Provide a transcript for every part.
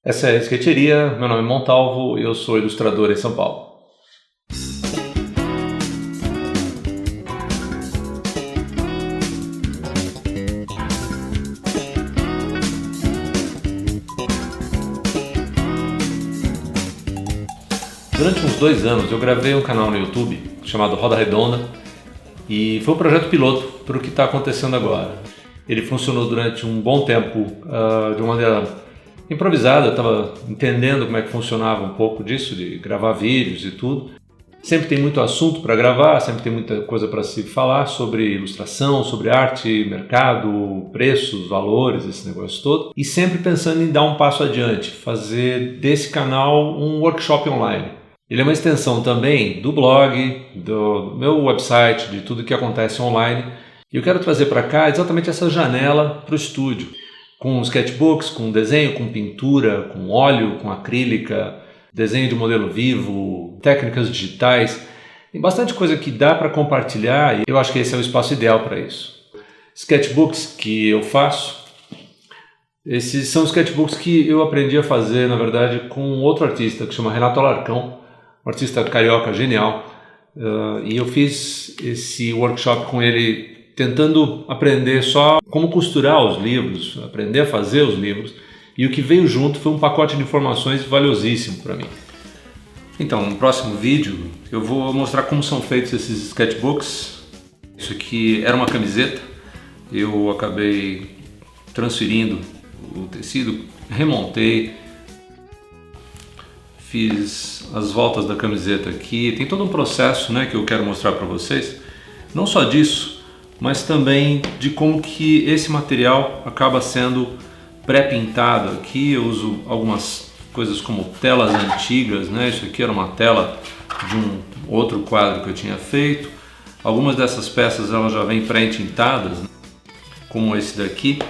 Essa é a Skateria, meu nome é Montalvo e eu sou ilustrador em São Paulo. Durante uns 2 anos eu gravei um canal no YouTube chamado Roda Redonda e foi um projeto piloto para o que está acontecendo agora. Ele funcionou durante um bom tempo de uma maneira improvisada, eu estava entendendo como é que funcionava um pouco disso, de gravar vídeos e tudo. Sempre tem muito assunto para gravar, sempre tem muita coisa para se falar sobre ilustração, sobre arte, mercado, preços, valores, esse negócio todo. E sempre pensando em dar um passo adiante, fazer desse canal um workshop online. Ele é uma extensão também do blog, do meu website, de tudo que acontece online. E eu quero trazer para cá exatamente essa janela para o estúdio, com sketchbooks, com desenho, com pintura, com óleo, com acrílica, desenho de modelo vivo, técnicas digitais. Tem bastante coisa que dá para compartilhar e eu acho que esse é o espaço ideal para isso. Sketchbooks que eu faço, esses são sketchbooks que eu aprendi a fazer, na verdade, com outro artista que chama Renato Alarcão, um artista carioca genial, e eu fiz esse workshop com ele tentando aprender só como costurar os livros, aprender a fazer os livros, e o que veio junto foi um pacote de informações valiosíssimo para mim. Então, no próximo vídeo eu vou mostrar como são feitos esses sketchbooks. Isso aqui era uma camiseta, eu acabei transferindo o tecido, remontei, fiz as voltas da camiseta aqui, tem todo um processo, né, que eu quero mostrar para vocês, não só disso, mas também de como que esse material acaba sendo pré-pintado. Aqui eu uso algumas coisas como telas antigas, né? Isso aqui era uma tela de um outro quadro que eu tinha feito. Algumas dessas peças elas já vêm pré-tintadas, né? Como esse daqui,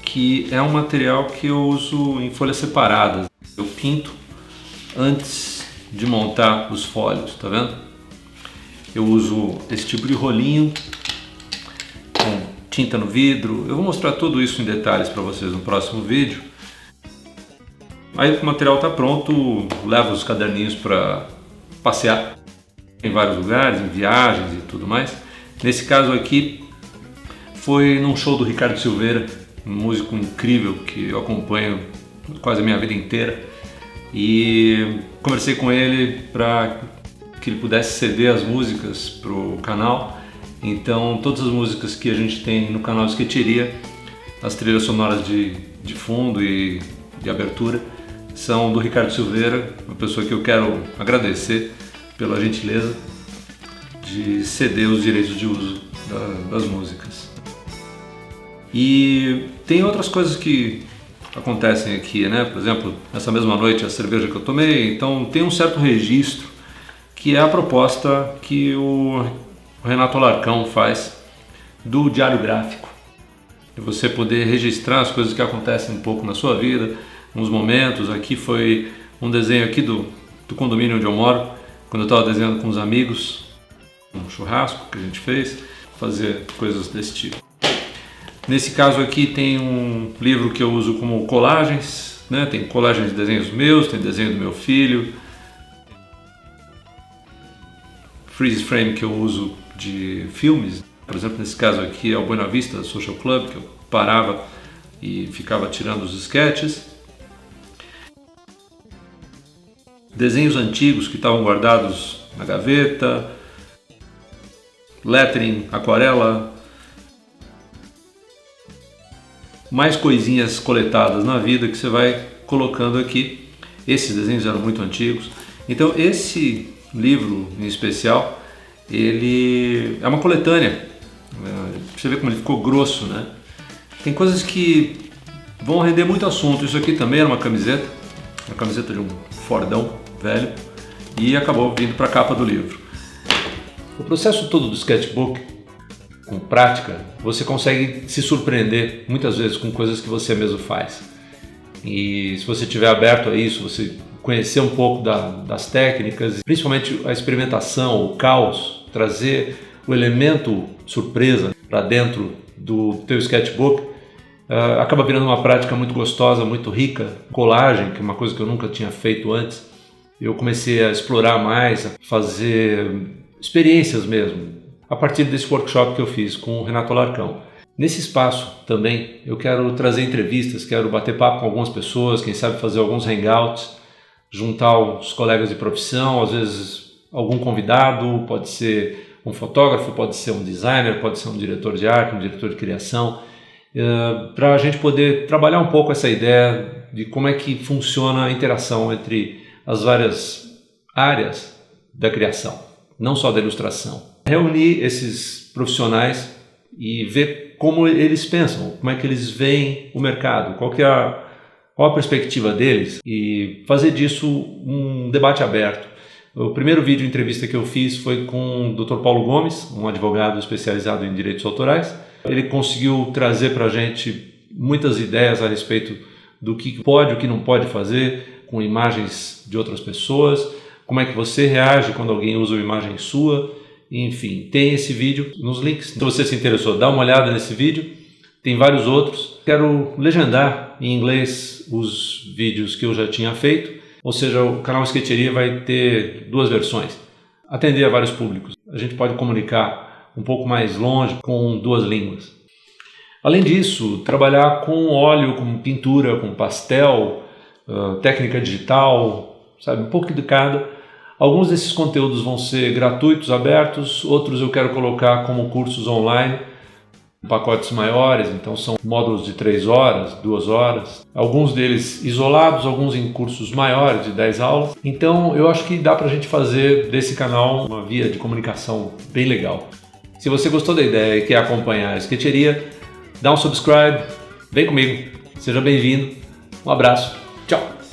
que é um material que eu uso em folhas separadas. Eu pinto antes de montar os folhos, tá vendo? Eu uso esse tipo de rolinho com tinta no vidro. Eu vou mostrar tudo isso em detalhes para vocês no próximo vídeo. Aí o material está pronto, levo os caderninhos para passear em vários lugares, em viagens e tudo mais. Nesse caso aqui foi num show do Ricardo Silveira, um músico incrível que eu acompanho quase a minha vida inteira, e conversei com ele para que ele pudesse ceder as músicas para o canal. Então todas as músicas que a gente tem no canal Skateria, as trilhas sonoras de fundo e de abertura, são do Ricardo Silveira, uma pessoa que eu quero agradecer pela gentileza de ceder os direitos de uso das músicas. E tem outras coisas que acontecem aqui, né? Por exemplo, essa mesma noite a cerveja que eu tomei, então tem um certo registro que é a proposta que o Renato Alarcão faz do diário gráfico, de você poder registrar as coisas que acontecem um pouco na sua vida, uns momentos. Aqui foi um desenho aqui do condomínio onde eu moro, quando eu estava desenhando com os amigos, um churrasco que a gente fez, fazer coisas desse tipo. Nesse caso aqui tem um livro que eu uso como colagens, né? Tem colagens de desenhos meus, tem desenho do meu filho, freeze frame que eu uso de filmes. Por exemplo, nesse caso aqui é o Buena Vista Social Club, que eu parava e ficava tirando os sketches. Desenhos antigos que estavam guardados na gaveta, lettering, aquarela, mais coisinhas coletadas na vida que você vai colocando aqui. Esses desenhos eram muito antigos. Então esse livro em especial, ele é uma coletânea. Você vê como ele ficou grosso, né? Tem coisas que vão render muito assunto. Isso aqui também era uma camiseta de um Fordão velho, e acabou vindo para a capa do livro. O processo todo do sketchbook, com prática, você consegue se surpreender muitas vezes com coisas que você mesmo faz. E se você estiver aberto a isso, você conhecer um pouco das técnicas, principalmente a experimentação, o caos, trazer o elemento surpresa para dentro do teu sketchbook, acaba virando uma prática muito gostosa, muito rica. Colagem, que é uma coisa que eu nunca tinha feito antes. Eu comecei a explorar mais, a fazer experiências mesmo, a partir desse workshop que eu fiz com o Renato Alarcão. Nesse espaço também eu quero trazer entrevistas, quero bater papo com algumas pessoas, quem sabe fazer alguns hangouts, juntar os colegas de profissão, às vezes algum convidado, pode ser um fotógrafo, pode ser um designer, pode ser um diretor de arte, um diretor de criação, para a gente poder trabalhar um pouco essa ideia de como é que funciona a interação entre as várias áreas da criação, não só da ilustração. Reunir esses profissionais e ver como eles pensam, como é que eles veem o mercado, qual a perspectiva deles e fazer disso um debate aberto. O primeiro vídeo de entrevista que eu fiz foi com o Dr. Paulo Gomes, um advogado especializado em direitos autorais. Ele conseguiu trazer para a gente muitas ideias a respeito do que pode e o que não pode fazer com imagens de outras pessoas, como é que você reage quando alguém usa uma imagem sua. Enfim, tem esse vídeo nos links. Se você se interessou, dá uma olhada nesse vídeo. Tem vários outros. Quero legendar em inglês os vídeos que eu já tinha feito. Ou seja, o canal Sketcheria vai ter duas versões. Atender a vários públicos. A gente pode comunicar um pouco mais longe com duas línguas. Além disso, trabalhar com óleo, com pintura, com pastel, técnica digital, sabe, um pouco de cada. Alguns desses conteúdos vão ser gratuitos, abertos, outros eu quero colocar como cursos online, pacotes maiores, então são módulos de 3 horas, 2 horas, alguns deles isolados, alguns em cursos maiores de 10 aulas. Então eu acho que dá pra gente fazer desse canal uma via de comunicação bem legal. Se você gostou da ideia e quer acompanhar a Sketcheria, dá um subscribe, vem comigo, seja bem-vindo, um abraço, tchau!